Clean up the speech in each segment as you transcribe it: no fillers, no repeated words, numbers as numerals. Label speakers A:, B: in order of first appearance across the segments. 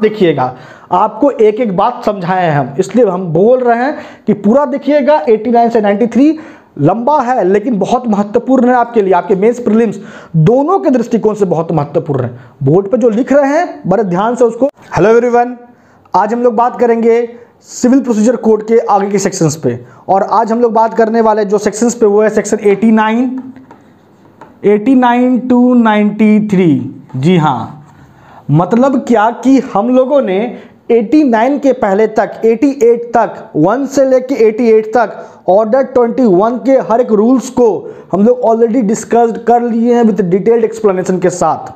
A: देखिएगा, आपको एक एक बात समझाए हैं हम, इसलिए हम बोल रहे हैं कि पूरा देखिएगा। 89 से 93 लंबा है लेकिन बहुत महत्वपूर्ण है आपके लिए, आपके मेंस प्रीलिम्स दोनों के दृष्टिकोण से बहुत महत्वपूर्ण है। बोर्ड पे जो लिख रहे हैं बड़े ध्यान से उसको। हेलो एवरीवन, आज हम लोग बात करेंगे सिविल प्रोसीजर कोड के आगे के सेक्शंस पे, और आज हम लोग बात करने वाले जो सेक्शंस पे वो है सेक्शन 89 टू 93। जी हाँ, मतलब क्या कि हम लोगों ने 89 के पहले तक 88 तक 1 से लेके 88 तक ऑर्डर 21 के हर एक रूल्स को हम लोग ऑलरेडी डिस्कस्ड कर लिए हैं विद डिटेल्ड एक्सप्लेनेशन के साथ,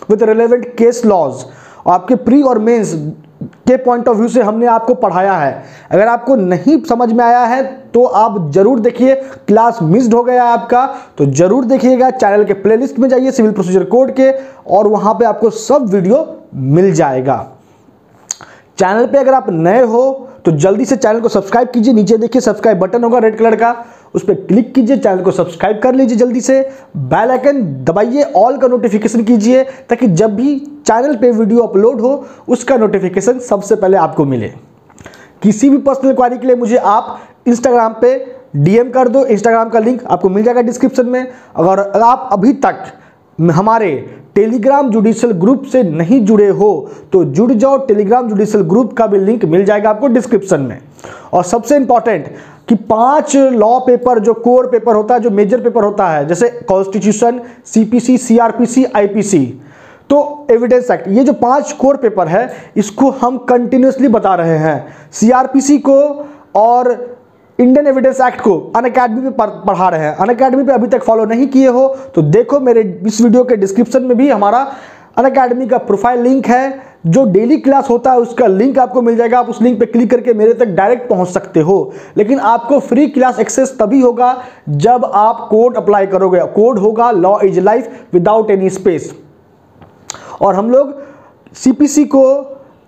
A: विद रिलेवेंट केस लॉज। आपके प्री और मेंस के पॉइंट ऑफ व्यू से हमने आपको पढ़ाया है। अगर आपको नहीं समझ में आया है तो आप जरूर देखिए, क्लास मिस्ड हो गया है आपका तो जरूर देखिएगा। चैनल के प्लेलिस्ट में जाइए सिविल प्रोसीजर कोड के, और वहां पे आपको सब वीडियो मिल जाएगा। चैनल पे अगर आप नए हो तो जल्दी से चैनल को सब्सक्राइब कीजिए, नीचे देखिए सब्सक्राइब बटन होगा रेड कलर का, उस पर क्लिक कीजिए, चैनल को सब्सक्राइब कर लीजिए जल्दी से, बेल आइकन दबाइए, ऑल का नोटिफिकेशन कीजिए ताकि जब भी चैनल पे वीडियो अपलोड हो उसका नोटिफिकेशन सबसे पहले आपको मिले। किसी भी पर्सनल क्वारी के लिए मुझे आप इंस्टाग्राम पे डीएम कर दो, इंस्टाग्राम का लिंक आपको मिल जाएगा डिस्क्रिप्शन में। अगर आप अभी तक हमारे टेलीग्राम जुडिशियल ग्रुप से नहीं जुड़े हो तो जुड़ जाओ, टेलीग्राम जुडिशियल ग्रुप का भी लिंक मिल जाएगा आपको डिस्क्रिप्शन में। और सबसे इंपॉर्टेंट कि 5 लॉ पेपर जो कोर पेपर होता है, जो मेजर पेपर होता है, जैसे कॉन्स्टिट्यूशन, सीपीसी, सीआरपीसी, आईपीसी, तो एविडेंस एक्ट, ये जो 5 कोर पेपर है इसको हम कंटिन्यूसली बता रहे हैं। सीआरपीसी को और इंडियन एविडेंस एक्ट को अनअकैडमी पे पढ़ा रहे हैं। अनअकैडमी पे अभी तक फॉलो नहीं किए हो तो देखो, मेरे इस वीडियो के डिस्क्रिप्शन में भी हमारा अनअकैडमी का प्रोफाइल लिंक है, जो डेली क्लास होता है उसका लिंक आपको मिल जाएगा। आप उस लिंक पे क्लिक करके मेरे तक डायरेक्ट पहुंच सकते हो। लेकिन आपको फ्री क्लास एक्सेस तभी होगा जब आप कोड अप्लाई करोगे। कोड होगा law is life without any space. और हम लोग सीपीसी को,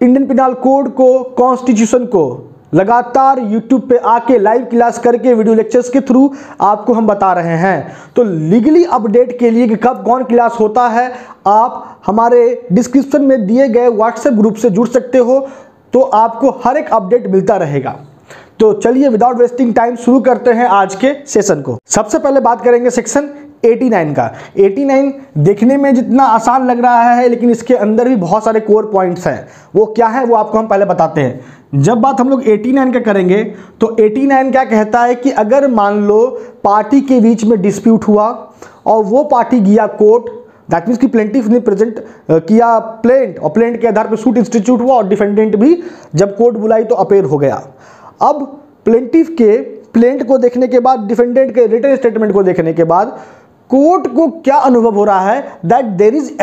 A: इंडियन पिनल कोड को, कॉन्स्टिट्यूशन को लगातार YouTube पे आके लाइव क्लास करके वीडियो लेक्चर्स के थ्रू आपको हम बता रहे हैं। तो लीगली अपडेट के लिए कि कब कौन क्लास होता है, आप हमारे डिस्क्रिप्शन में दिए गए व्हाट्सएप ग्रुप से जुड़ सकते हो, तो आपको हर एक अपडेट मिलता रहेगा। तो चलिए विदाउट वेस्टिंग टाइम शुरू करते हैं आज के सेशन को। सबसे पहले बात करेंगे सेक्शन 89 का। 89 देखने में जितना आसान लग रहा है लेकिन इसके अंदर भी बहुत सारे कोर पॉइंट्स हैं। वो क्या है वो आपको हम पहले बताते हैं। जब बात हम लोग 89 का करेंगे तो 89 क्या कहता है कि अगर मान लो पार्टी के बीच में डिस्प्यूट हुआ और वो पार्टी गया कोर्ट, दैट मीन्स कि प्लेंटिफ ने प्रेजेंट किया प्लेंट, और प्लेंट के आधार पर सूट इंस्टीट्यूट हुआ और डिफेंडेंट भी जब कोर्ट बुलाई तो अपेयर हो गया। अब प्लेंटिफ के प्लेंट को देखने के बाद, डिफेंडेंट के रिटन स्टेटमेंट को देखने के बाद कोर्ट को क्या अनुभव हो रहा है, that there is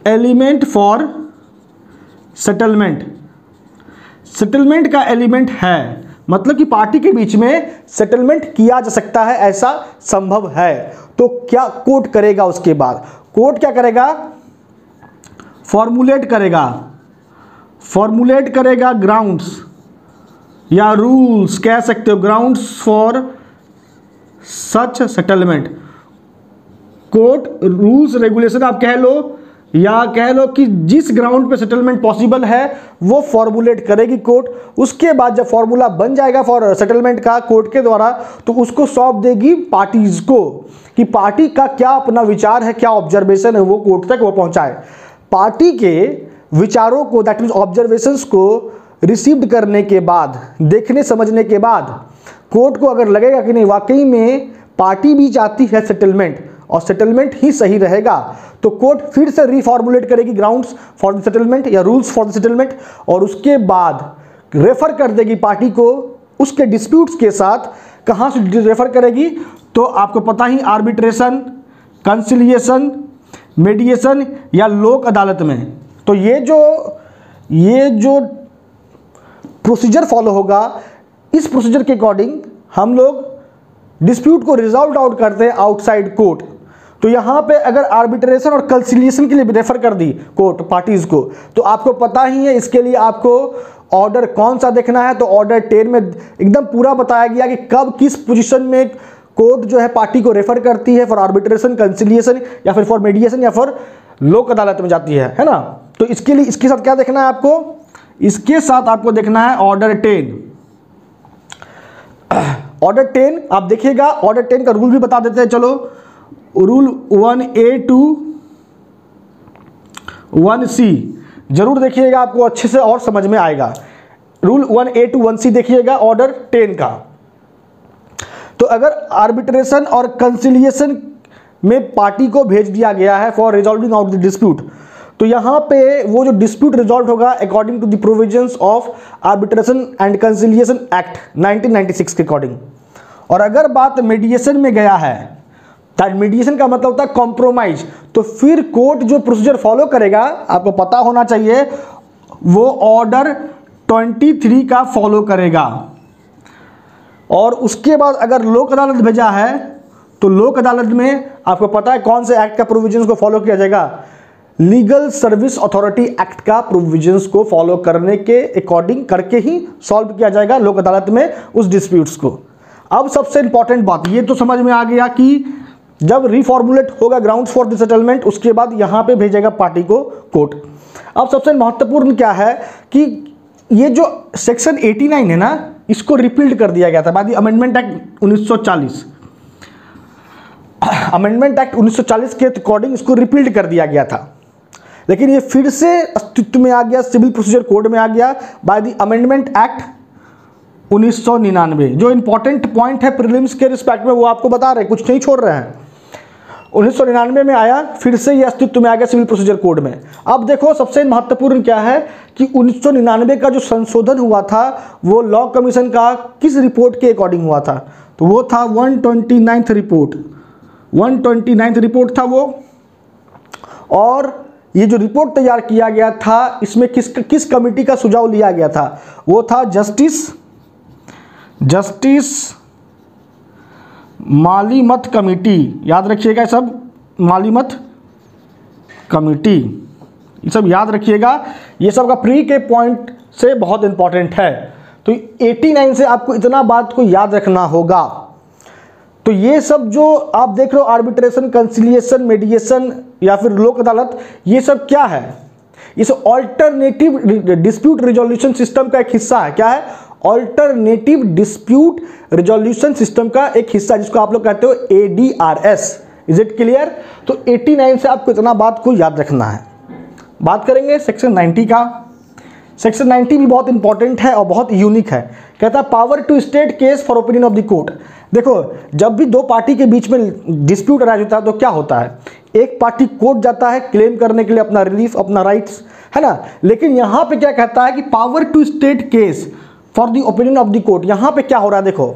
A: element for settlement. Settlement का एलिमेंट है, मतलब कि पार्टी के बीच में सेटलमेंट किया जा सकता है, ऐसा संभव है। तो क्या कोर्ट करेगा? उसके बाद कोर्ट क्या करेगा? फॉर्मुलेट करेगा ग्राउंड्स या रूल्स, कह सकते हो grounds for such settlement. Court rules regulation आप कह लो, या कह लो कि जिस ग्राउंड पे सेटलमेंट पॉसिबल है वो फॉर्मुलेट करेगी कोर्ट। उसके बाद जब फॉर्मूला बन जाएगा फॉर सेटलमेंट का कोर्ट के द्वारा, तो उसको सौंप देगी पार्टीज को कि पार्टी का क्या अपना विचार है, क्या ऑब्जर्वेशन है, वो कोर्ट तक वो पहुंचाए। पार्टी के विचारों को, दैट मीन्स ऑब्जर्वेशंस को रिसीव्ड करने के बाद, देखने समझने के बाद कोर्ट को अगर लगेगा कि नहीं वाकई में पार्टी भी चाहती है सेटलमेंट और सेटलमेंट ही सही रहेगा, तो कोर्ट फिर से रिफॉर्मुलेट करेगी ग्राउंड्स फॉर द सेटलमेंट या रूल्स फॉर द सेटलमेंट, और उसके बाद रेफर कर देगी पार्टी को उसके डिस्प्यूट्स के साथ। कहाँ से रेफर करेगी? तो आपको पता ही, आर्बिट्रेशन, कंसिलिएशन, मेडिएशन या लोक अदालत में। तो ये जो प्रोसीजर फॉलो होगा, इस प्रोसीजर के अकॉर्डिंग हम लोग डिस्प्यूट को रिजॉल्व आउट करते हैं आउटसाइड कोर्ट। तो यहाँ पे अगर आर्बिट्रेशन और कंसिलिएशन के लिए भी रेफर कर दी कोर्ट पार्टीज को, तो आपको पता ही है इसके लिए आपको ऑर्डर कौन सा देखना है। तो ऑर्डर 10 में एकदम पूरा बताया गया कि कब किस पोजीशन में कोर्ट जो है पार्टी को रेफर करती है फॉर आर्बिट्रेशन, कंसिलिएशन या फिर फॉर मीडिएशन या फिर लोक अदालत में जाती है ना। तो इसके लिए इसके साथ क्या देखना है आपको, इसके साथ आपको देखना है ऑर्डर 10। ऑर्डर 10 आप देखिएगा, ऑर्डर 10 का रूल भी बता देते हैं। चलो, रूल 1A to 1C जरूर देखिएगा, आपको अच्छे से और समझ में आएगा। रूल 1A to 1C देखिएगा ऑर्डर 10 का। तो अगर आर्बिट्रेशन और कंसिलिएशन में पार्टी को भेज दिया गया है for resolving out the dispute, तो यहाँ पे वो जो डिस्प्यूट रिजॉल्व होगा according to the provisions of Arbitration and Conciliation Act 1996 के अकॉर्डिंग। और अगर बात मीडिएशन में गया है, दैट मीडिएशन का मतलब होता है कॉम्प्रोमाइज, तो फिर कोर्ट जो प्रोसीजर फॉलो करेगा आपको पता होना चाहिए, वो ऑर्डर 23 का फॉलो करेगा। और उसके बाद अगर लोक अदालत भेजा है तो लोक अदालत में आपको पता है कौन से एक्ट का प्रोविजंस को फॉलो किया जाएगा, लीगल सर्विस अथॉरिटी एक्ट का प्रोविजंस को फॉलो करने के अकॉर्डिंग करके ही सॉल्व किया जाएगा लोक अदालत में उस डिस्प्यूट्स को। अब सबसे इंपॉर्टेंट बात ये तो समझ में आ गया कि जब रिफॉर्मुलेट होगा ग्राउंड्स फॉर द सेटलमेंट, उसके बाद यहाँ पे भेजेगा पार्टी को कोर्ट। अब सबसे महत्वपूर्ण क्या है कि ये जो सेक्शन 89 है ना, इसको रिपील्ड कर दिया गया था by the amendment act 1940। Amendment act 1940 के अकॉर्डिंग इसको रिपील्ड कर दिया गया था, लेकिन ये फिर से अस्तित्व में आ गया, सिविल प्रोसीजर कोड में आ गया बाय द अमेंडमेंट एक्ट 1999। जो इंपॉर्टेंट पॉइंट है प्रीलिम्स के रिस्पेक्ट में वो आपको बता रहे हैं, कुछ नहीं छोड़ रहे हैं। 1999 में आया, फिर से ये अस्तित्व में आ गया सिविल प्रोसीजर कोड में। अब देखो सबसे महत्वपूर्ण क्या है कि 1999 का जो संशोधन हुआ था वो लॉ कमीशन का किस रिपोर्ट के अकॉर्डिंग हुआ था, तो वो था 129th रिपोर्ट। 129th रिपोर्ट था वो। और ये जो रिपोर्ट तैयार किया गया था इसमें किस कमेटी का सुझाव लिया गया था, वो था जस्टिस मालीमत कमेटी। याद रखिएगा सब, मालीमत कमेटी, ये सब याद रखिएगा, ये सब का प्री के पॉइंट से बहुत इंपॉर्टेंट है। तो 89 से आपको इतना बात को याद रखना होगा। तो ये सब जो आप देख रहे हो आर्बिट्रेशन, कंसिलिएशन, मीडिएशन या फिर लोक अदालत, ये सब क्या है, इस ऑल्टरनेटिव डिस्प्यूट रिजोल्यूशन सिस्टम का एक हिस्सा है। क्या है, ऑल्टरनेटिव डिस्प्यूट रिजोल्यूशन सिस्टम का एक हिस्सा, जिसको आप लोग कहते हो ADRS। Is it clear? तो 89 से आपको इतना बात को याद रखना है। बात करेंगे सेक्शन 90 का। सेक्शन 90 भी बहुत इंपॉर्टेंट है और बहुत यूनिक है। कहता है power to state case for opinion of the court. देखो, जब भी दो पार्टी के बीच में डिस्प्यूट अराइज होता है तो क्या होता है, एक पार्टी कोर्ट जाता है क्लेम करने के लिए अपना रिलीफ, अपना राइट्स, है ना। लेकिन यहाँ पे क्या कहता है कि power to state case for the opinion of the court. यहाँ पे क्या हो रहा है, देखो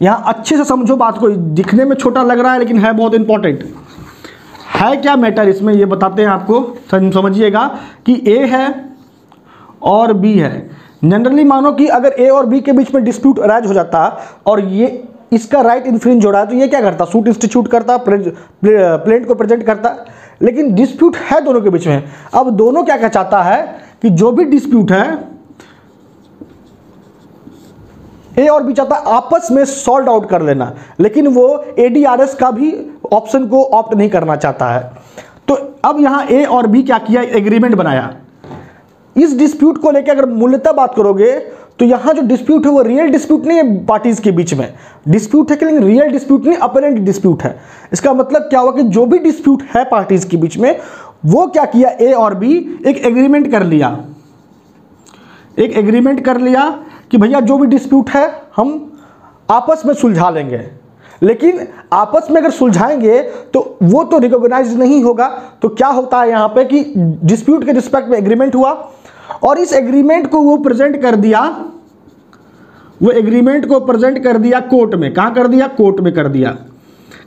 A: यहाँ अच्छे से समझो बात को, दिखने में छोटा लग रहा है लेकिन है बहुत इंपॉर्टेंट। है क्या मैटर इसमें, ये बताते हैं आपको, समझिएगा कि A है और B है। जनरली मानो कि अगर A और B के बीच में डिस्प्यूट अराइज हो जाता और ये इसका राइट इन्फ्रिंज हो रहा है, तो ये क्या करता, सूट इंस्टीट्यूट करता, प्लेंट को प्रेजेंट करता। लेकिन डिस्प्यूट है दोनों के बीच में। अब दोनों क्या चाहता है कि जो भी डिस्प्यूट है A और B चाहता आपस में सॉल्व आउट कर लेना, लेकिन वो ADRS का भी ऑप्शन को ऑप्ट नहीं करना चाहता है। तो अब यहाँ A और B क्या किया, एग्रीमेंट बनाया। इस डिस्प्यूट को लेकर अगर मूल्यतः बात करोगे तो यहाँ जो डिस्प्यूट है वो रियल डिस्प्यूट नहीं है, पार्टीज के बीच में डिस्प्यूट है, लेकिन रियल डिस्प्यूट नहीं, अपरेंट डिस्प्यूट है। इसका मतलब क्या हुआ कि जो भी डिस्प्यूट है पार्टीज के बीच में, वो क्या किया, A और B एक एग्रीमेंट कर लिया। एक एग्रीमेंट कर लिया कि भैया जो भी डिस्प्यूट है हम आपस में सुलझा लेंगे। लेकिन आपस में अगर सुलझाएंगे तो वो तो रिकॉग्नाइज नहीं होगा। तो क्या होता है यहाँ पे कि डिस्प्यूट के रिस्पेक्ट में एग्रीमेंट हुआ और इस एग्रीमेंट को वो प्रेजेंट कर दिया, वो एग्रीमेंट को प्रेजेंट कर दिया कोर्ट में। कहाँ कर दिया, कोर्ट में कर दिया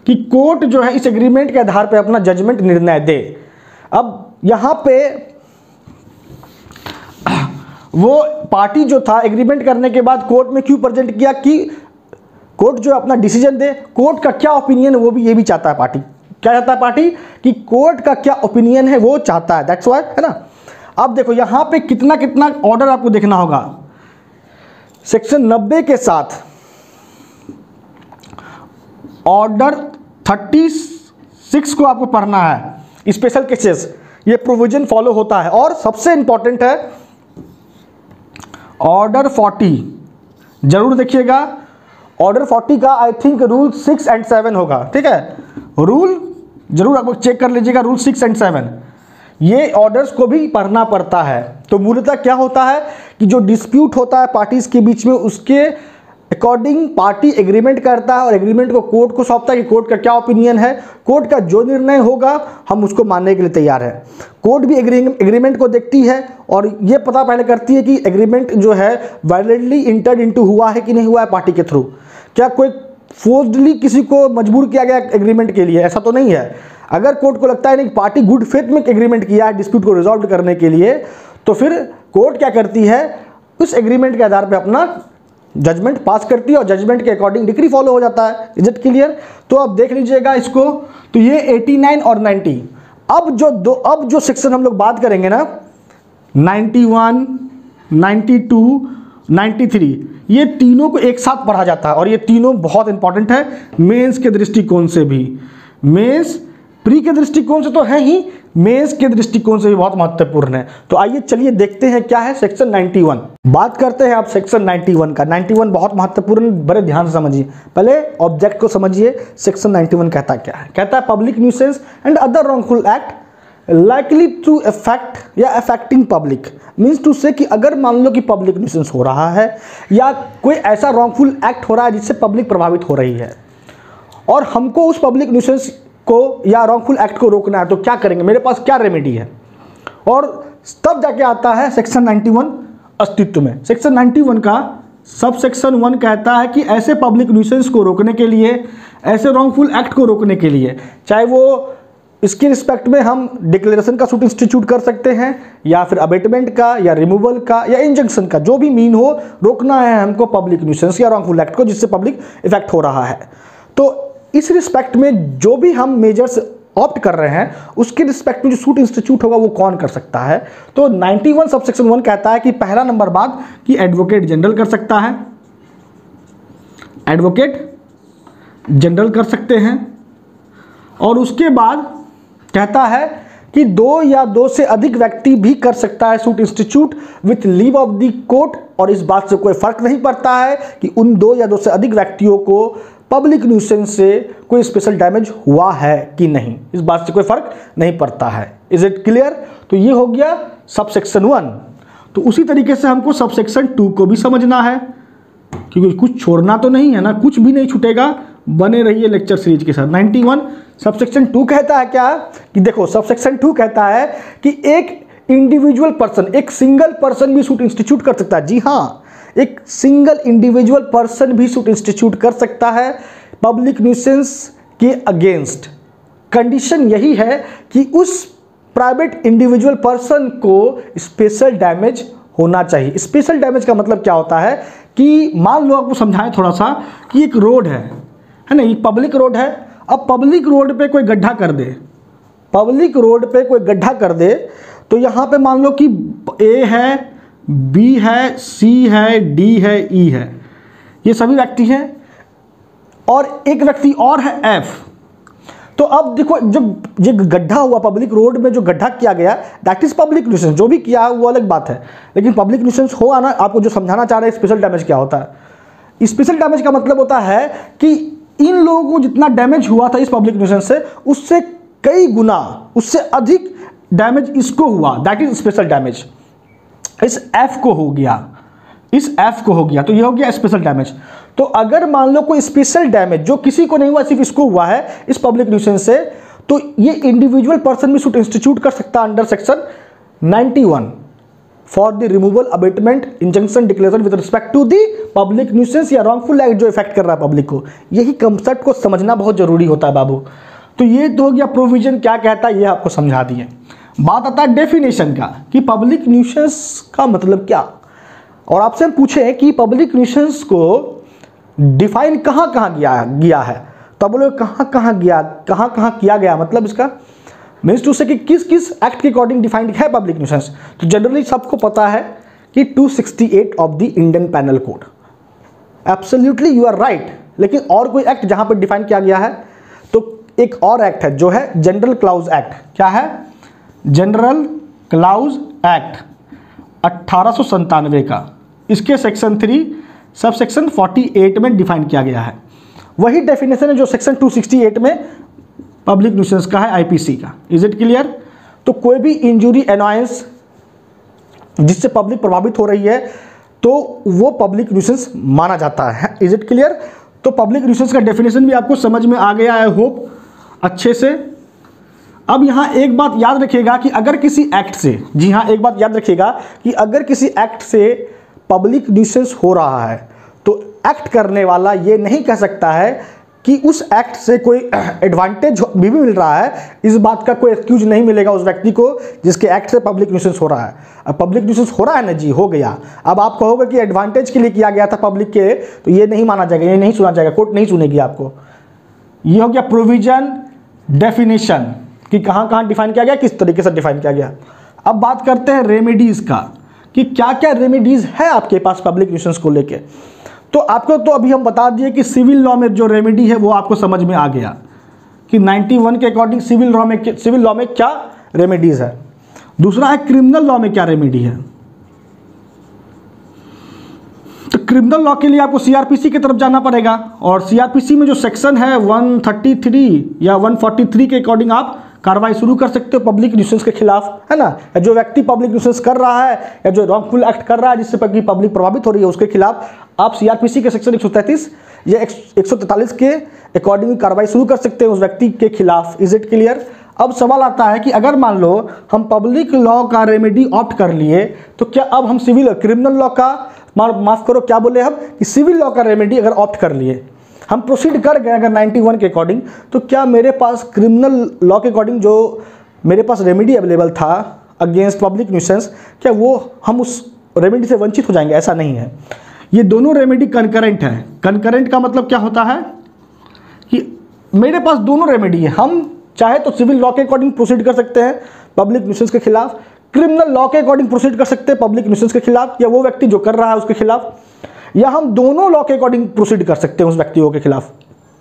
A: कि कोर्ट जो है इस एग्रीमेंट के आधार पे अपना जजमेंट निर्णय दे। अब यहाँ पे वो पार्टी जो था एग्रीमेंट करने के बाद कोर्ट में क्यों प्रेजेंट किया कि कोर्ट जो अपना डिसीजन दे, कोर्ट का क्या ओपिनियन है वो भी ये भी चाहता है पार्टी। क्या चाहता है पार्टी कि कोर्ट का क्या ओपिनियन है वो चाहता है, दैट्स व्हाई, है ना। अब देखो यहाँ पे कितना कितना ऑर्डर आपको देखना होगा। सेक्शन 90 के साथ ऑर्डर 36 को आपको पढ़ना है, स्पेशल केसेस, ये प्रोविजन फॉलो होता है। और सबसे इंपॉर्टेंट है ऑर्डर 40, जरूर देखिएगा। ऑर्डर 40 का आई थिंक रूल 6 एंड 7 होगा, ठीक है। रूल जरूर आप चेक कर लीजिएगा, रूल 6 एंड 7, ये ऑर्डर्स को भी पढ़ना पड़ता है। तो मूलतः क्या होता है कि जो डिस्प्यूट होता है पार्टीज के बीच में, उसके अकॉर्डिंग पार्टी एग्रीमेंट करता है और एग्रीमेंट को कोर्ट को सौंपता है कि कोर्ट का क्या ओपिनियन है। कोर्ट का जो निर्णय होगा हम उसको मानने के लिए तैयार है। कोर्ट भी एग्रीमेंट को देखती है और ये पता पहले करती है कि एग्रीमेंट जो है वैलिडली इंटर्ड इनटू हुआ है कि नहीं हुआ है पार्टी के थ्रू। क्या कोई फोर्सडली किसी को मजबूर किया गया एग्रीमेंट के लिए, ऐसा तो नहीं है। अगर कोर्ट को लगता है नहीं पार्टी गुड फेथ में एग्रीमेंट किया है डिस्प्यूट को रिजॉल्व करने के लिए, तो फिर कोर्ट क्या करती है, उस एग्रीमेंट के आधार पर अपना जजमेंट पास करती है और जजमेंट के अकॉर्डिंग डिक्री फॉलो हो जाता है। Is it clear? तो अब देख लीजिएगा इसको। तो ये 89 और 90। अब जो सेक्शन हम लोग बात करेंगे ना, 91, 92, 93, ये तीनों को एक साथ पढ़ा जाता है और ये तीनों बहुत इंपॉर्टेंट है मेंस के दृष्टिकोण से भी। मेंस प्री के दृष्टिकोण से तो है ही, मेंस के दृष्टिकोण से भी बहुत महत्वपूर्ण है। तो आइए चलिए देखते हैं क्या है सेक्शन 91। बात करते हैं आप सेक्शन 91 का। 91 बहुत महत्वपूर्ण, बड़े ध्यान से समझिए। पहले ऑब्जेक्ट को समझिए, सेक्शन 91 कहता क्या है। कहता है public nuisance and other wrongful act likely to affect या affecting public, means to say कि अगर मान लो कि पब्लिक न्यूसेंस हो रहा है या कोई ऐसा रॉन्गफुल एक्ट हो रहा है जिससे पब्लिक प्रभावित हो रही है और हमको उस पब्लिक न्यूसेंस को या रॉन्गफुल एक्ट को रोकना है, तो क्या करेंगे, मेरे पास क्या रेमेडी है। और तब जाके आता है सेक्शन 91 अस्तित्व में। सेक्शन 91 का सब सेक्शन 1 कहता है कि ऐसे पब्लिक न्यूसेंस को रोकने के लिए, ऐसे रॉन्गफुल एक्ट को रोकने के लिए, चाहे वो इसके रिस्पेक्ट में हम डिक्लेरेशन का सूट इंस्टीट्यूट कर सकते हैं या फिर अबेटमेंट का या रिमूवल का या इंजंक्शन का, जो भी मीन हो, रोकना है हमको पब्लिक न्यूसेंस या रॉन्गफुल एक्ट को जिससे पब्लिक इफेक्ट हो रहा है। तो इस रिस्पेक्ट में जो भी हम मेजर्स ऑप्ट कर रहे हैं उसके रिस्पेक्ट में जो सूट इंस्टीट्यूट होगा वो कौन कर सकता है। तो 91 सब सेक्शन 1 कहता है कि पहला नंबर बात कि एडवोकेट जनरल कर सकता है, एडवोकेट जनरल कर सकते हैं। और उसके बाद कहता है कि 2 या 2 से अधिक व्यक्ति भी कर सकता है suit institute with leave of the court. और इस बात से कोई फर्क नहीं पड़ता है कि उन 2 या 2 से अधिक व्यक्तियों को पब्लिक न्यूसेंस से कोई स्पेशल डैमेज हुआ है कि नहीं, इस बात से कोई फर्क नहीं पड़ता है। Is it clear? तो ये हो गया सब सेक्शन 1। तो उसी तरीके से हमको सब सेक्शन 2 को भी समझना है, क्योंकि कुछ छोड़ना तो नहीं है ना, कुछ भी नहीं छूटेगा। बने रहिए लेक्चर सीरीज के साथ। 91 सब सेक्शन 2 कहता है क्या कि देखो, सब सेक्शन 2 कहता है कि एक इंडिविजुअल पर्सन, एक सिंगल पर्सन भी सूट इंस्टीट्यूट कर सकता है। जी हाँ, एक सिंगल इंडिविजुअल पर्सन भी सूट इंस्टीट्यूट कर सकता है पब्लिक न्यूसेंस के अगेंस्ट। कंडीशन यही है कि उस प्राइवेट इंडिविजुअल पर्सन को स्पेशल डैमेज होना चाहिए। स्पेशल डैमेज का मतलब क्या होता है कि मान लो आपको समझाएं थोड़ा सा कि एक रोड है ना, ये पब्लिक रोड है। अब पब्लिक रोड पे कोई गड्ढा कर दे, पब्लिक रोड पे कोई गड्ढा कर दे, तो यहाँ पे मान लो कि ए है, बी है, सी है, डी है, ई है, ये सभी व्यक्ति हैं और एक व्यक्ति और है एफ। तो अब देखो, जो गड्ढा हुआ पब्लिक रोड में, जो गड्ढा किया गया, दैट इज पब्लिक न्यूसेंस। जो भी किया वो अलग बात है, लेकिन पब्लिक न्यूसेंस हो ना। आपको जो समझाना चाह रहे हैं स्पेशल डैमेज क्या होता है। स्पेशल डैमेज का मतलब होता है कि इन लोगों को जितना डैमेज हुआ था इस पब्लिक न्यूसेंस से, उससे कई गुना, उससे अधिक डैमेज इसको हुआ, दैट इज स्पेशल डैमेज। इस एफ को हो गया, इस एफ को हो गया, तो ये हो गया स्पेशल डैमेज। तो अगर मान लो कोई स्पेशल डैमेज जो किसी को नहीं हुआ, सिर्फ इसको हुआ है इस पब्लिक न्यूसेंस से, तो ये इंडिविजुअल पर्सन भी सूट इंस्टीट्यूट कर सकता है under section 91 for the removal, abatement, injunction, declaration with respect to the public nuisance या रॉन्गफुल एक्ट जो इफेक्ट कर रहा है पब्लिक को। यही कंसेप्ट को समझना बहुत जरूरी होता है बाबू। तो ये तो हो गया प्रोविजन क्या कहता है, ये आपको समझा दिए। बात आता है डेफिनेशन का कि पब्लिक न्यूसेंस का मतलब क्या। और आपसे हम पूछे कि पब्लिक न्यूसेंस को डिफाइन कहाँ कहाँ गया है, तो बोलो कहाँ कहाँ किया गया, मतलब इसका मीन्स टू से कि किस किस एक्ट के अकॉर्डिंग डिफाइंड है पब्लिक न्यूसेंस। तो जनरली सबको पता है कि 268 of the Indian Penal Code. Absolutely you are right, लेकिन और कोई एक्ट जहाँ पर डिफाइन किया गया है, तो एक और एक्ट है जो है जनरल क्लाउज एक्ट। क्या है? जनरल क्लाउज एक्ट 1897 का। इसके सेक्शन 3 सब सेक्शन 48 में डिफाइन किया गया है। वही डेफिनेशन है जो सेक्शन 268 में पब्लिक न्यूसेंस का है, आईपीसी का। Is it clear? तो कोई भी इंजुरी एनॉयंस जिससे पब्लिक प्रभावित हो रही है तो वो पब्लिक न्यूसेंस माना जाता है। Is it clear? तो पब्लिक न्यूसेंस का डेफिनेशन भी आपको समझ में आ गया है, होप अच्छे से। अब यहाँ एक बात याद रखिएगा कि अगर किसी एक्ट से, जी हाँ, एक बात याद रखिएगा कि अगर किसी एक्ट से पब्लिक न्यूसेंस हो रहा है तो एक्ट करने वाला ये नहीं कह सकता है कि उस एक्ट से कोई एडवांटेज भी मिल रहा है। इस बात का कोई एक्सक्यूज नहीं मिलेगा उस व्यक्ति को जिसके एक्ट से पब्लिक न्यूसेंस हो रहा है। अब पब्लिक न्यूसेंस हो रहा है ना जी, हो गया। अब आप कहोगे कि एडवांटेज के लिए किया गया था पब्लिक के, तो ये नहीं माना जाएगा, ये नहीं सुना जाएगा, कोर्ट नहीं सुनेगी आपको। ये हो गया प्रोविजन, डेफिनेशन कि कहाँ कहाँ डिफाइन किया गया, किस तरीके से डिफाइन किया गया। अब बात करते हैं रेमेडीज का कि क्या क्या रेमेडीज है आपके पास पब्लिक न्यूसेंस को लेके। तो आपको तो अभी हम बता दिए कि सिविल लॉ में जो रेमेडी है वो आपको समझ में आ गया कि 91 के अकॉर्डिंग सिविल लॉ में क्या रेमेडीज है। दूसरा है क्रिमिनल लॉ में क्या रेमेडी है। तो क्रिमिनल लॉ के लिए आपको सीआरपीसी की तरफ जाना पड़ेगा, और सीआरपीसी में जो सेक्शन है 133 या 143 के अकॉर्डिंग आप कार्रवाई शुरू कर सकते हो पब्लिक न्यूसेंस के खिलाफ, है ना। जो व्यक्ति पब्लिक न्यूसेंस कर रहा है या जो रॉन्गफुल एक्ट कर रहा है जिससे पब्लिक प्रभावित हो रही है उसके खिलाफ आप सीआरपीसी के सेक्शन 133 या 143 के अकॉर्डिंग कार्रवाई शुरू कर सकते हैं उस व्यक्ति के खिलाफ। Is it clear? अब सवाल आता है कि अगर मान लो हम पब्लिक लॉ का रेमेडी ऑप्ट कर लिए तो क्या अब हम क्रिमिनल लॉ का, माफ करो क्या बोले हम, कि सिविल लॉ का रेमेडी अगर ऑप्ट कर लिए, हम प्रोसीड कर गए अगर 91 के अकॉर्डिंग, तो क्या मेरे पास क्रिमिनल लॉ के अकॉर्डिंग जो मेरे पास रेमेडी अवेलेबल था अगेंस्ट पब्लिक न्यूसेंस, क्या वो हम उस रेमेडी से वंचित हो जाएंगे? ऐसा नहीं है। ये दोनों रेमेडी कंकरेंट है। कंकरेंट का मतलब क्या होता है कि मेरे पास दोनों रेमेडी है। हम चाहे तो सिविल लॉ के अकॉर्डिंग प्रोसीड कर सकते हैं पब्लिक न्यूसेंस के खिलाफ, क्रिमिनल लॉ के अकॉर्डिंग प्रोसीड कर सकते हैं पब्लिक न्यूसेंस के खिलाफ या वो व्यक्ति जो कर रहा है उसके खिलाफ, या हम दोनों लॉ के अकॉर्डिंग प्रोसीड कर सकते हैं उस व्यक्तियों के खिलाफ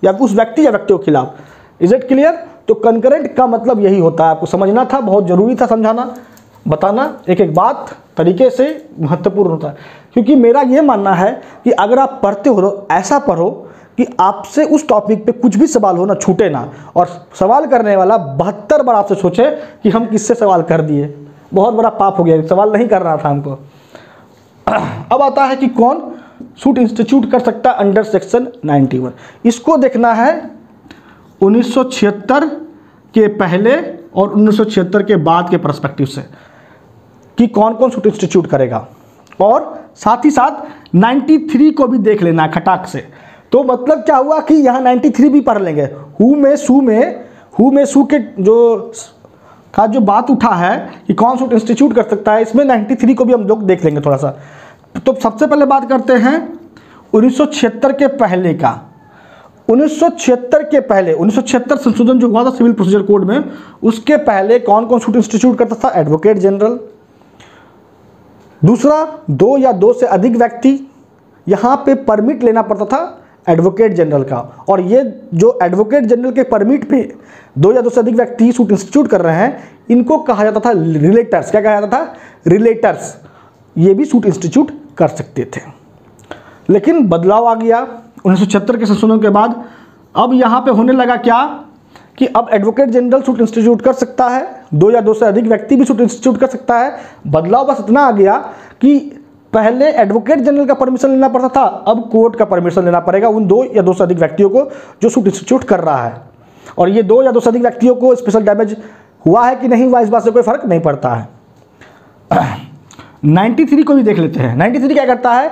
A: या उस व्यक्ति या व्यक्तियों के खिलाफ। Is it clear? तो कंकरेंट का मतलब यही होता है, आपको समझना था, बहुत जरूरी था समझाना, बताना, एक एक बात तरीके से महत्वपूर्ण होता है। क्योंकि मेरा ये मानना है कि अगर आप पढ़ते हो ऐसा पढ़ो कि आपसे उस टॉपिक पे कुछ भी सवाल हो ना छूटे ना, और सवाल करने वाला 72 बार आपसे सोचे कि हम किससे सवाल कर दिए, बहुत बड़ा पाप हो गया, सवाल नहीं करना था हमको। अब आता है कि कौन सूट इंस्टीट्यूट कर सकता है अंडर सेक्शन 91। इसको देखना है 1976 के पहले और 1976 के बाद के पर्सपेक्टिव से कि कौन कौन सूट इंस्टीट्यूट करेगा, और साथ ही साथ 93 को भी देख लेना खटाक से। तो मतलब क्या हुआ कि यहाँ 93 भी पढ़ लेंगे। हु में सू के जो बात उठा है कि कौन सूट इंस्टीट्यूट कर सकता है, इसमें 93 को भी हम लोग देख लेंगे थोड़ा सा। तो सबसे पहले बात करते हैं 1976 के पहले का। 1976 के पहले 1976 संशोधन जो हुआ था सिविल प्रोसीजर कोड में, उसके पहले कौन कौन सूट इंस्टीट्यूट करता था? Advocate general. दूसरा, 2 या 2 से अधिक व्यक्ति, यहाँ पे परमिट लेना पड़ता था एडवोकेट जनरल का, और ये जो एडवोकेट जनरल के परमिट पे 2 या 2 से अधिक व्यक्ति सूट इंस्टीट्यूट कर रहे हैं, इनको कहा जाता था रिलेटर्स। क्या कहा जाता था? रिलेटर्स। ये भी सूट इंस्टीट्यूट कर सकते थे, लेकिन बदलाव आ गया 1976 के संशोधन के बाद। अब यहाँ पे होने लगा क्या कि अब एडवोकेट जनरल सूट इंस्टीट्यूट कर सकता है, 2 या 2 से अधिक व्यक्ति भी सूट इंस्टीट्यूट कर सकता है। बदलाव बस इतना आ गया कि पहले एडवोकेट जनरल का परमिशन लेना पड़ता था, अब कोर्ट का परमिशन लेना पड़ेगा उन 2 या 2 से अधिक व्यक्तियों को जो सूट इंस्टीट्यूट कर रहा है। और ये 2 या 2 से अधिक व्यक्तियों को स्पेशल डैमेज हुआ है कि नहीं हुआ, इस बात से कोई फर्क नहीं पड़ता है। 93 को भी देख लेते हैं। 93 क्या करता है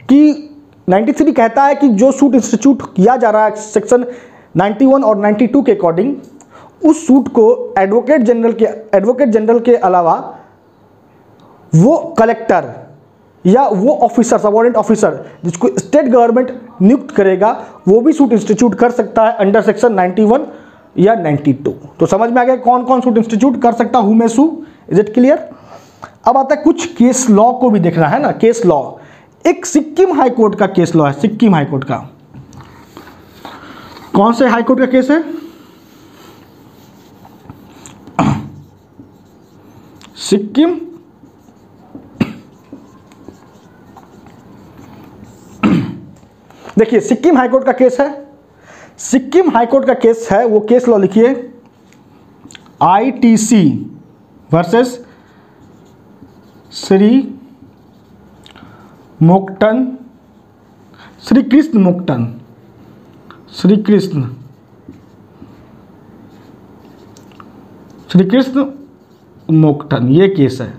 A: कि 93 कहता है कि जो सूट इंस्टीट्यूट किया जा रहा है सेक्शन 91 और 92 के अकॉर्डिंग, उस सूट को एडवोकेट जनरल के अलावा वो कलेक्टर या वो ऑफिसर, सबऑर्डिनेट ऑफिसर जिसको स्टेट गवर्नमेंट नियुक्त करेगा, वो भी सूट इंस्टीट्यूट कर सकता है अंडर सेक्शन 91 या 92। तो समझ में आ गया कौन कौन सूट इंस्टीट्यूट कर सकता हूं मैं सू। Is it clear? अब आता है कुछ केस लॉ को भी देखना है ना। केस लॉ, एक सिक्किम हाई कोर्ट का केस लॉ है, सिक्किम हाई कोर्ट का। कौन से हाईकोर्ट का केस है? सिक्किम देखिए सिक्किम हाईकोर्ट का केस है। सिक्किम हाईकोर्ट का केस है, वो केस लॉ लिखिए, ITC वर्सेस श्री मोक्टन, श्री कृष्ण मोक्टन, श्री कृष्ण मोक्टन, ये केस है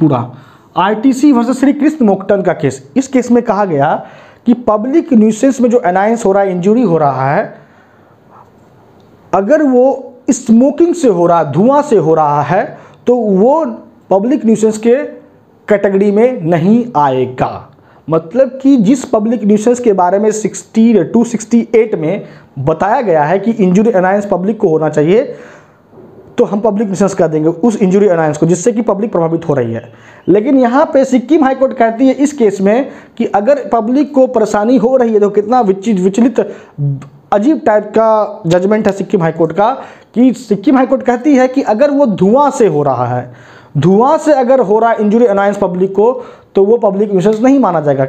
A: पूरा। ITC वर्सेस श्री कृष्ण मोक्टन का केस। इस केस में कहा गया कि पब्लिक न्यूसेंस में जो अनाउंस हो रहा है, इंजरी हो रहा है, अगर वो स्मोकिंग से हो रहा है, धुआं से हो रहा है, तो वो पब्लिक न्यूसेंस के कैटेगरी में नहीं आएगा। मतलब कि जिस पब्लिक न्यूसेंस के बारे में 268 में बताया गया है कि इंजरी अनाउंस पब्लिक को होना चाहिए, तो हम पब्लिक न्यूसेंस कर देंगे उस इंजरी अनाउंस को जिससे कि पब्लिक प्रभावित हो रही है। लेकिन यहाँ पे सिक्किम हाईकोर्ट कहती है इस केस में कि अगर पब्लिक को परेशानी हो रही है, तो कितना विचलित अजीब टाइप का जजमेंट है सिक्किम हाईकोर्ट का, कि सिक्किम हाईकोर्ट कहती है कि अगर वो धुआं से हो रहा है, धुआं से अगर हो रहा है इंजरी अनाउंस पब्लिक को, तो वो पब्लिक न्यूसेंस नहीं माना जाएगा।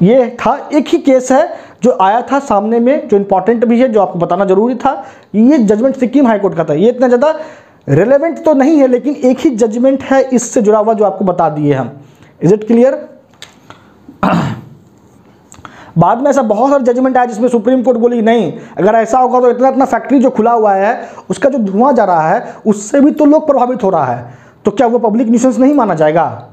A: ये था, एक ही केस है जो आया था सामने में, जो इंपॉर्टेंट भी है, जो आपको बताना जरूरी था। ये जजमेंट सिक्किम हाईकोर्ट का था। ये इतना ज़्यादा रिलेवेंट तो नहीं है, लेकिन एक ही जजमेंट है इससे जुड़ा हुआ जो आपको बता दिए हम। Is it clear? बाद में ऐसा बहुत सारे जजमेंट आया जिसमें सुप्रीम कोर्ट बोली नहीं, अगर ऐसा होगा तो इतना फैक्ट्री जो खुला हुआ है उसका जो धुआं जा रहा है उससे भी तो लोग प्रभावित हो रहा है, तो क्या वो पब्लिक न्यूसेंस नहीं माना जाएगा?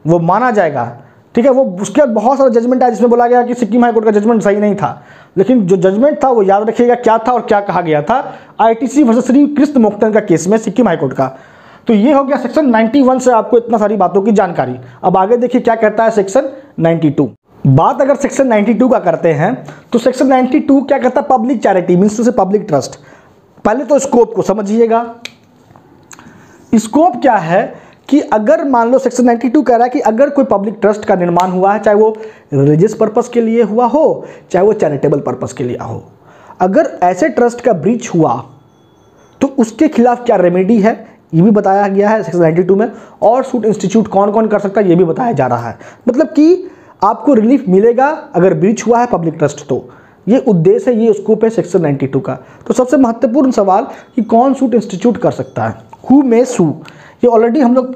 A: वो माना जाएगा। ठीक है, वो उसके बाद बहुत सारा जजमेंट आया जिसमें बोला गया कि सिक्किम हाईकोर्ट का जजमेंट सही नहीं था, लेकिन जो जजमेंट था वो याद रखिएगा क्या था और क्या कहा गया था। ITC वर्सेस श्री कृष्ण मोक्टन का केस में सिक्किम हाईकोर्ट का। तो ये हो गया सेक्शन 91 से आपको इतना सारी बातों की जानकारी। अब आगे देखिए क्या कहता है सेक्शन 92। बात अगर सेक्शन 92 का करते हैं तो सेक्शन 92 क्या कहता है? पब्लिक चैरिटी मीन्स से पब्लिक ट्रस्ट। पहले तो स्कोप को समझिएगा। स्कोप क्या है कि अगर मान लो सेक्शन 92 कह रहा है कि अगर कोई पब्लिक ट्रस्ट का निर्माण हुआ है, चाहे वो रिलीजियस पर्पस के लिए हुआ हो, चाहे वो चैरिटेबल पर्पस के लिए हो, अगर ऐसे ट्रस्ट का ब्रीच हुआ तो उसके खिलाफ क्या रेमेडी है ये भी बताया गया है सेक्शन 92 में। और सूट इंस्टीट्यूट कौन कौन कर सकता है ये भी बताया जा रहा है। मतलब कि आपको रिलीफ मिलेगा अगर ब्रीच हुआ है पब्लिक ट्रस्ट। तो ये उद्देश्य है, ये स्कोप है सेक्शन 92 का। तो सबसे महत्वपूर्ण सवाल कि कौन सूट इंस्टीट्यूट कर सकता है, हु मे सू, ये ऑलरेडी हम लोग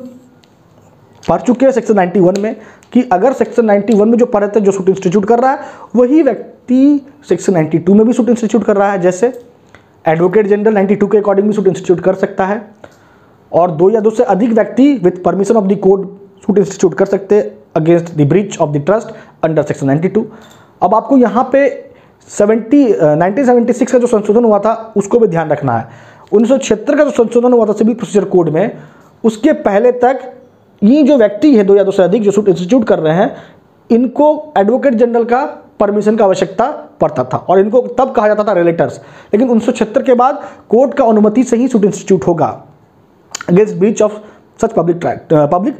A: पढ़ चुके हैं सेक्शन 91 में कि अगर सेक्शन 91 में जो पढ़े थे जो सूट इंस्टीट्यूट कर रहा है वही व्यक्ति सेक्शन 92 में भी सूट इंस्टीट्यूट कर रहा है। जैसे एडवोकेट जनरल 92 के अकॉर्डिंग भी सूट इंस्टीट्यूट कर सकता है, और 2 या 2 से अधिक व्यक्ति with permission of the court suit institute कर सकते हैं against the breach of the trust under section 92। अब आपको यहाँ पे 1976 का जो संशोधन हुआ था उसको भी ध्यान रखना है। 1976 का जो संशोधन हुआ था सिविल प्रोसीजर कोड में, उसके पहले तक ये जो व्यक्ति है 2 या 2 से अधिक जो सूट इंस्टीट्यूट कर रहे हैं, इनको एडवोकेट जनरल का परमिशन का आवश्यकता पड़ता था और इनको तब कहा जाता था रिलेटर्स। लेकिन 1976 के बाद कोर्ट का अनुमति से ही सूट इंस्टीट्यूट होगा against breach of such public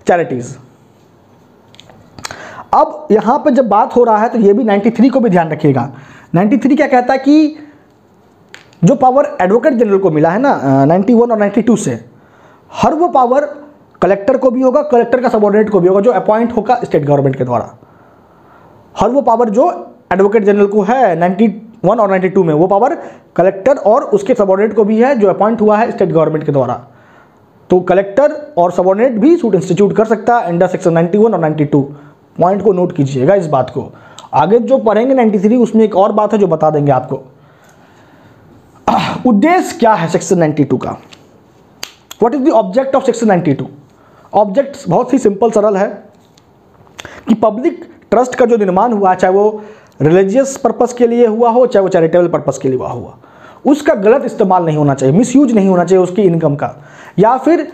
A: charities. अब यहां पर जब बात हो रहा है तो ये भी 93 को भी ध्यान रखिएगा। 93 क्या कहता है कि जो पावर एडवोकेट जनरल को मिला है ना 91 और 92 से, हर वो पावर कलेक्टर को भी होगा, कलेक्टर का सबऑर्डिनेट को भी होगा जो अपॉइंट होगा स्टेट गवर्नमेंट के द्वारा। हर वो पावर जो एडवोकेट जनरल को है 91 और 92 में, वो पावर कलेक्टर और उसके सबऑर्डिनेट को भी है जो अपॉइंट हुआ है स्टेट गवर्नमेंट के द्वारा। तो कलेक्टर और सबऑर्डिनेट भी सूट इंस्टीट्यूट कर सकता है अंडर सेक्शन 91 और 92। पॉइंट को नोट कीजिएगा इस बात को। आगे जो पढ़ेंगे 93 उसमें एक और बात है जो बता देंगे आपको। उद्देश्य क्या है सेक्शन 92 का? What is the object of section 92? Object बहुत ही सिंपल सरल है कि पब्लिक ट्रस्ट का जो निर्माण हुआ, चाहे वो रिलीजियस पर्पस के लिए हुआ हो, चाहे वो चैरिटेबल पर्पस के लिए हुआ, उसका गलत इस्तेमाल नहीं होना चाहिए, मिसयूज नहीं होना चाहिए उसकी इनकम का, या फिर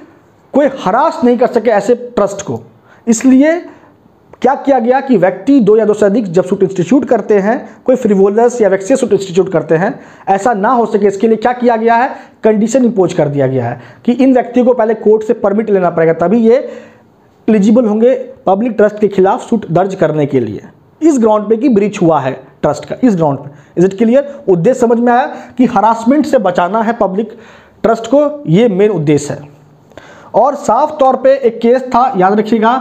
A: कोई हरास नहीं कर सके ऐसे ट्रस्ट को। इसलिए क्या किया गया कि व्यक्ति 2 या 2 से अधिक जब सूट इंस्टीट्यूट करते हैं, कोई फ्रिवोलस या वैक्सियस सूट इंस्टीट्यूट करते हैं, ऐसा ना हो सके इसके लिए क्या किया गया है? कंडीशन इंपोज कर दिया गया है कि इन व्यक्तियों को पहले कोर्ट से परमिट लेना पड़ेगा, तभी ये एलिजिबल होंगे पब्लिक ट्रस्ट के खिलाफ सूट दर्ज करने के लिए, इस ग्राउंड पे कि ब्रीच हुआ है ट्रस्ट का, इस ग्राउंड पे। Is it clear? उद्देश्य समझ में आया कि हरासमेंट से बचाना है पब्लिक ट्रस्ट को, ये मेन उद्देश्य है। और साफ तौर पे एक केस था, याद रखिएगा,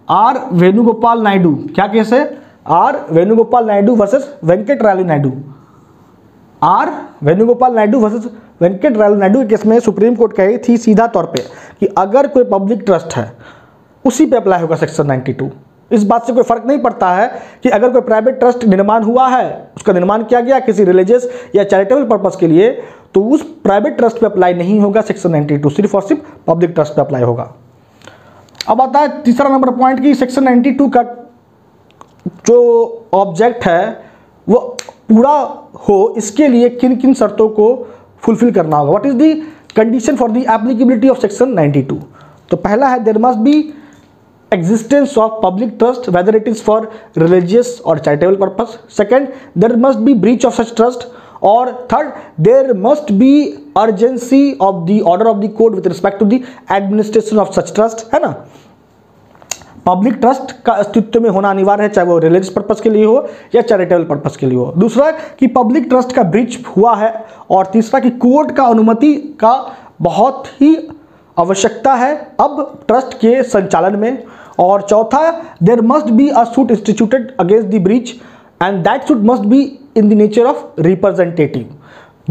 A: आर वेणुगोपाल नायडू। क्या केस है? R Venugopal Naidu versus Venkatarayalu Naidu. R Venugopal Naidu versus Venkatarayalu Naidu के केस में सुप्रीम कोर्ट कही थी सीधा तौर पे कि अगर कोई पब्लिक ट्रस्ट है उसी पे अप्लाई होगा सेक्शन 92। इस बात से कोई फर्क नहीं पड़ता है कि अगर कोई प्राइवेट ट्रस्ट निर्माण हुआ है, उसका निर्माण किया गया किसी रिलीजियस या चैरिटेबल पर्पस के लिए, तो उस प्राइवेट ट्रस्ट पे अप्लाई नहीं होगा सेक्शन 92, सिर्फ और सिर्फ पब्लिक ट्रस्ट पे अप्लाई होगा। अब आता है तीसरा नंबर पॉइंट कि सेक्शन 92 का जो ऑब्जेक्ट है वो पूरा हो, इसके लिए किन किन शर्तों को फुलफिल करना होगा। What is the condition for the applicability of section 92? तो पहला है there must be existence of public trust whether it is for religious or charitable purpose. Second, there must be breach of such trust. Or third, there must be urgency of the order of the court with respect to the administration of such trust, है ना। Public trust का अस्तित्व में होना अनिवार्य है, चाहे वो रिलीजियस पर्पस के लिए हो या चैरिटेबल पर्पस के लिए हो। दूसरा कि पब्लिक ट्रस्ट का ब्रीच हुआ है, और तीसरा कि कोर्ट का अनुमति का बहुत ही आवश्यकता है अब ट्रस्ट के संचालन में। और चौथा, there must be a suit instituted against the breach and that suit must be in the nature of representative.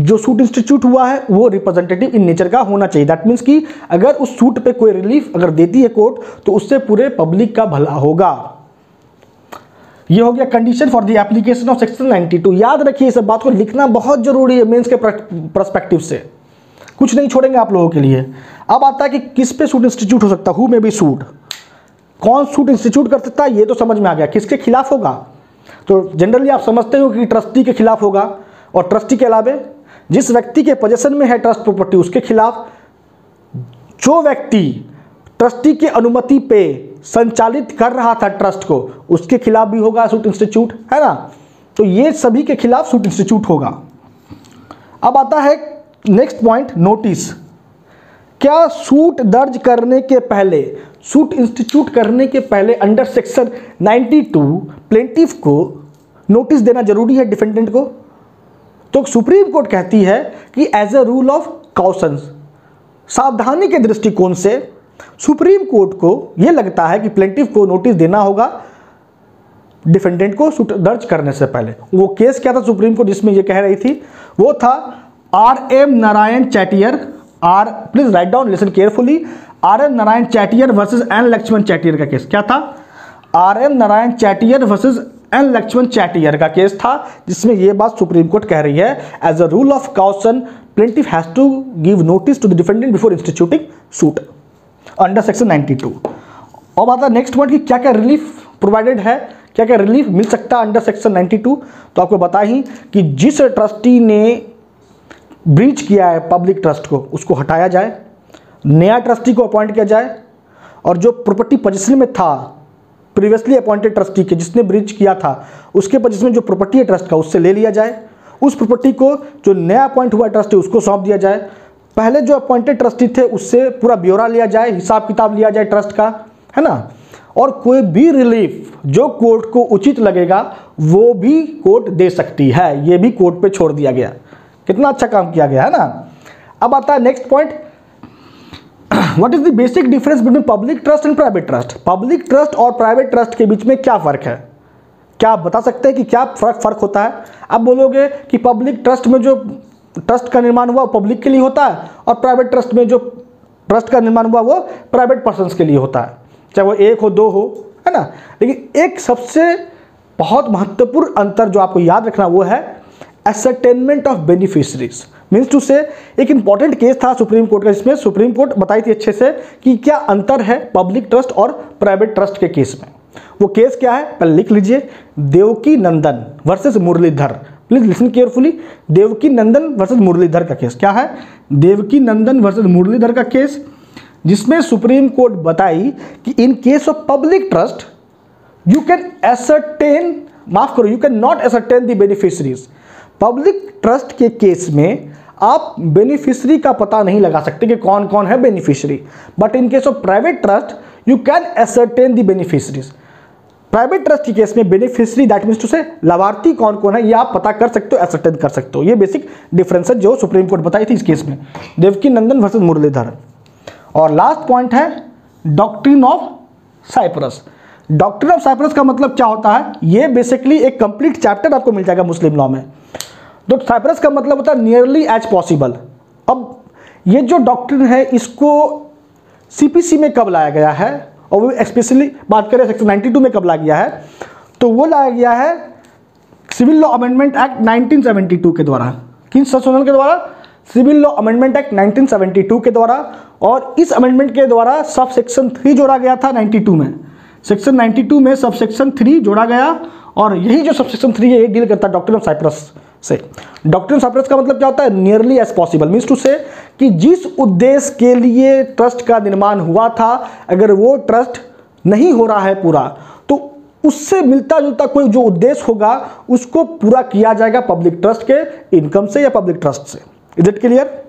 A: जो सूट इंस्टीट्यूट हुआ है वो रिप्रेजेंटेटिव इन नेचर का होना चाहिए। दैट मीन्स कि अगर उस सूट पे कोई रिलीफ अगर देती है कोर्ट तो उससे पूरे पब्लिक का भला होगा। ये हो गया condition for the application of section 92। याद रखिए इस बात को, लिखना बहुत जरूरी है मेंस के पर्सपेक्टिव से, कुछ नहीं छोड़ेंगे आप लोगों के लिए। अब आता है कि किस पे सूट इंस्टीट्यूट हो सकता है, हु में बी सूट, कौन सूट इंस्टीट्यूट कर सकता है, ये तो समझ में आ गया। किसके खिलाफ होगा? तो जनरली आप समझते हो कि ट्रस्टी के खिलाफ होगा, और ट्रस्टी के अलावे जिस व्यक्ति के पोजीशन में है ट्रस्ट प्रॉपर्टी उसके खिलाफ, जो व्यक्ति ट्रस्टी की अनुमति पे संचालित कर रहा था ट्रस्ट को उसके खिलाफ भी होगा सूट इंस्टीट्यूट, है ना। तो ये सभी के खिलाफ सूट इंस्टीट्यूट होगा। अब आता है नेक्स्ट पॉइंट, नोटिस। क्या सूट दर्ज करने के पहले, सूट इंस्टीट्यूट करने के पहले अंडर सेक्शन 92 प्लेंटिफ को नोटिस देना जरूरी है डिफेंडेंट को? तो सुप्रीम कोर्ट कहती है कि as a rule of caution, सावधानी के दृष्टिकोण से सुप्रीम कोर्ट को यह लगता है कि प्लेंटिफ को नोटिस देना होगा डिफेंडेंट को सूट दर्ज करने से पहले। वो केस क्या था सुप्रीम कोर्ट जिसमें ये कह रही थी? वो था R.M. Narayan Chettiar, please write down, listen carefully, R.M. Narayan Chettiar versus N Lakshman Chettiar का केस। क्या था? R.M. Narayan Chettiar versus N Lakshman Chettiar का केस था, जिसमें यह बात सुप्रीम कोर्ट कह रही है as a rule of caution plaintiff has to give notice to the defendant before instituting suit under section 92। अब आता है नेक्स्ट पॉइंट कि क्या क्या रिलीफ प्रोवाइडेड है, क्या क्या रिलीफ मिल सकता है अंडर सेक्शन 92। तो आपको बता ही कि जिस ट्रस्टी ने ब्रीच किया है पब्लिक ट्रस्ट को उसको हटाया जाए, नया ट्रस्टी को अपॉइंट किया जाए, और जो प्रॉपर्टी पोजीशन में था प्रीवियसली अपॉइंटेड ट्रस्टी के जिसने ब्रीच किया था उसके पोजीशन में जो प्रॉपर्टी है ट्रस्ट का उससे ले लिया जाए, उस प्रॉपर्टी को जो नया अपॉइंट हुआ ट्रस्टी उसको सौंप दिया जाए, पहले जो अपॉइंटेड ट्रस्टी थे उससे पूरा ब्यौरा लिया जाए, हिसाब किताब लिया जाए ट्रस्ट का, है ना। और कोई भी रिलीफ जो कोर्ट को उचित लगेगा वो भी कोर्ट दे सकती है, ये भी कोर्ट पे छोड़ दिया गया। कितना अच्छा काम किया गया है ना। अब आता है next point, what is the basic difference between public trust and private trust. Public trust और प्राइवेट ट्रस्ट के बीच में क्या फर्क है? क्या आप बता सकते हैं कि क्या फर्क होता है? आप बोलोगे कि पब्लिक ट्रस्ट में जो ट्रस्ट का निर्माण हुआ वो पब्लिक के लिए होता है, और प्राइवेट ट्रस्ट में जो ट्रस्ट का निर्माण हुआ वो प्राइवेट पर्सन्स के लिए होता है, चाहे वो एक हो दो हो, है ना। लेकिन एक सबसे बहुत महत्वपूर्ण अंतर जो आपको याद रखना वो है ascertainment of beneficiaries. Means to say एक इंपॉर्टेंट केस था सुप्रीम कोर्ट का जिसमें सुप्रीम कोर्ट बताई थी अच्छे से कि क्या अंतर है पब्लिक ट्रस्ट और प्राइवेट ट्रस्ट के केस में। वो केस क्या है पहले लिख लीजिए, Devaki Nandan versus Muralidhar. Please listen carefully, Devaki Nandan versus Muralidhar का केस। क्या है? देवकी नंदन वर्सेस मुरलीधर का केस, जिसमें सुप्रीम कोर्ट बताई कि in case of public trust you can ascertain, माफ करो, you can not ascertain the beneficiaries. Public trust के केस में आप बेनिफिशरी का पता नहीं लगा सकते कि कौन कौन है beneficiary, but in case of private trust you can ascertain the beneficiaries. Private trust के केस में बेनिफिशियरी दैट मीन्स टू से लाभार्थी कौन कौन है ये आप पता कर सकते हो, एसर्टेन कर सकते हो। ये बेसिक डिफरेंस है जो सुप्रीम कोर्ट बताई थी इस केस में, देवकी नंदन वर्सेस मुरलीधर। और लास्ट पॉइंट है doctrine of cy-pres. Doctrine of cy-pres का मतलब क्या होता है, ये बेसिकली एक कंप्लीट चैप्टर आपको मिल जाएगा मुस्लिम लॉ में। तो साइप्रस का मतलब होता है नियरली एज पॉसिबल। अब ये जो डॉक्ट्रिन है इसको सीपीसी में कब लाया गया है, और वो स्पेशली बात करें सेक्शन 92 में कब लाया गया है, तो वो लाया गया है सिविल लॉ अमेंडमेंट एक्ट 1972 के द्वारा। किन संशोधन के द्वारा? सिविल लॉ अमेंडमेंट एक्ट 1972 के द्वारा। और इस अमेंडमेंट के द्वारा सब सेक्शन 3 जोड़ा गया था 92 में। सेक्शन 92 में सब सेक्शन 3 जोड़ा गया, और यही जो सब सेक्शन 3 है ये डील करता है डॉक्ट्रिन ऑफ साइप्रस से। डॉक्ट्रिन ऑफ साइप्रस का मतलब क्या होता है, nearly as possible means to say कि जिस उद्देश्य के लिए ट्रस्ट का निर्माण हुआ था, अगर वो ट्रस्ट नहीं हो रहा है पूरा, तो उससे मिलता जुलता कोई जो उद्देश्य होगा उसको पूरा किया जाएगा पब्लिक ट्रस्ट के इनकम से या पब्लिक ट्रस्ट से। Is it clear?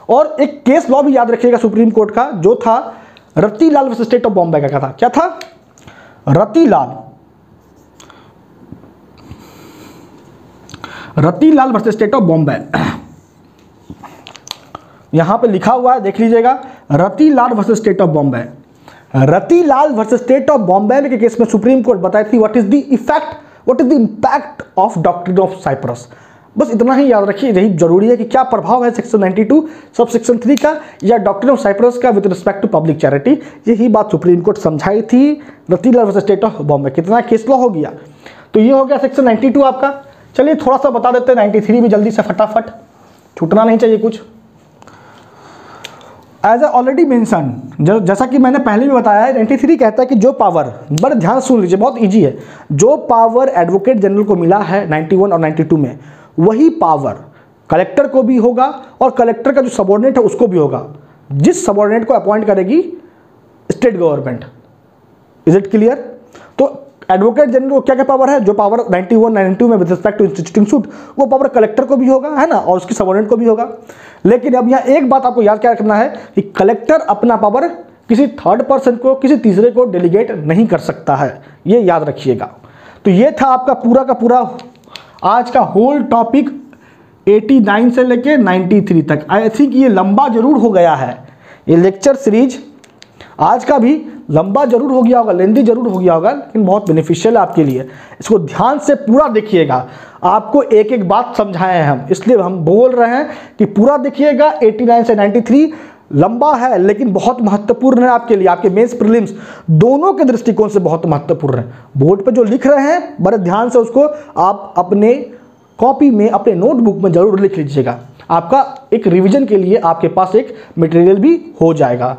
A: और एक केस लॉ भी याद रखिएगा सुप्रीम कोर्ट का, जो था Ratilal versus State of Bombay का था। क्या था? Ratilal versus State of Bombay. यहां पे लिखा हुआ है, देख लीजिएगा, Ratilal versus State of Bombay. Ratilal versus State of Bombay के केस में सुप्रीम कोर्ट बताई थी what is the effect, what is the impact of doctrine of cy-pres. बस इतना ही याद रखिए, यही जरूरी है कि क्या प्रभाव है सेक्शन 92 सब सेक्शन 3 का या डॉक्ट्रिन ऑफ साइप्रस का with respect to public charity. यही बात सुप्रीम कोर्ट समझाई थी Ratilal versus State of Bombay. कितना केस लॉ हो गया, तो ये हो गया सेक्शन 92 आपका। चलिए थोड़ा सा बता देते हैं 93 भी जल्दी से, फटाफट, छूटना नहीं चाहिए कुछ। एज ए ऑलरेडी मेंशन, जैसा कि मैंने पहले भी बताया है, 93 कहता है कि जो पावर, बड़े ध्यान सुन लीजिए, बहुत इजी है, जो पावर एडवोकेट जनरल को मिला है 91 और 92 में, वही पावर कलेक्टर को भी होगा और कलेक्टर का जो सबऑर्डिनेट है उसको भी होगा, जिस सबऑर्डिनेट को अपॉइंट करेगी state government. Is it clear? तो एडवोकेट जनरल को क्या क्या पावर है, जो पावर 91 92 में with respect to instituting suit, वो पावर कलेक्टर को भी होगा, है ना, और उसकी सबऑर्डिनेट को भी होगा। लेकिन अब यहाँ एक बात आपको याद क्या रखना है कि कलेक्टर अपना पावर किसी थर्ड पर्सन को, किसी तीसरे को डेलीगेट नहीं कर सकता है, ये याद रखिएगा। तो ये था आपका पूरा का पूरा आज का होल टॉपिक 89 से लेके 93 तक। आई थिंक ये लंबा जरूर हो गया है, ये लेक्चर सीरीज आज का भी लंबा जरूर हो गया होगा, लेंदी जरूर हो गया होगा, लेकिन बहुत बेनिफिशियल है आपके लिए। इसको ध्यान से पूरा देखिएगा, आपको एक एक बात समझाए हैं हम, इसलिए हम बोल रहे हैं कि पूरा देखिएगा। 89 से 93 लंबा है लेकिन बहुत महत्वपूर्ण है आपके लिए, आपके मेंस प्रीलिम्स दोनों के दृष्टिकोण से बहुत महत्वपूर्ण है। बोर्ड पे जो लिख रहे हैं बड़े ध्यान से उसको आप अपने कॉपी में, अपने नोटबुक में जरूर लिख लीजिएगा, आपका एक रिवीजन के लिए आपके पास एक मटेरियल भी हो जाएगा।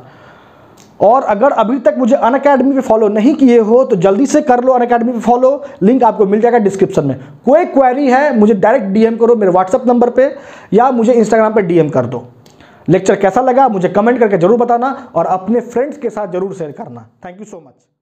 A: और अगर अभी तक मुझे अनअकैडमी पे फॉलो नहीं किए हो तो जल्दी से कर लो अनअकैडमी पे फॉलो, लिंक आपको मिल जाएगा डिस्क्रिप्शन में। कोई क्वेरी है मुझे डायरेक्ट डीएम करो मेरे व्हाट्सएप नंबर पे, या मुझे इंस्टाग्राम पे डीएम कर दो। लेक्चर कैसा लगा मुझे कमेंट करके जरूर बताना और अपने फ्रेंड्स के साथ जरूर शेयर करना। Thank you so much.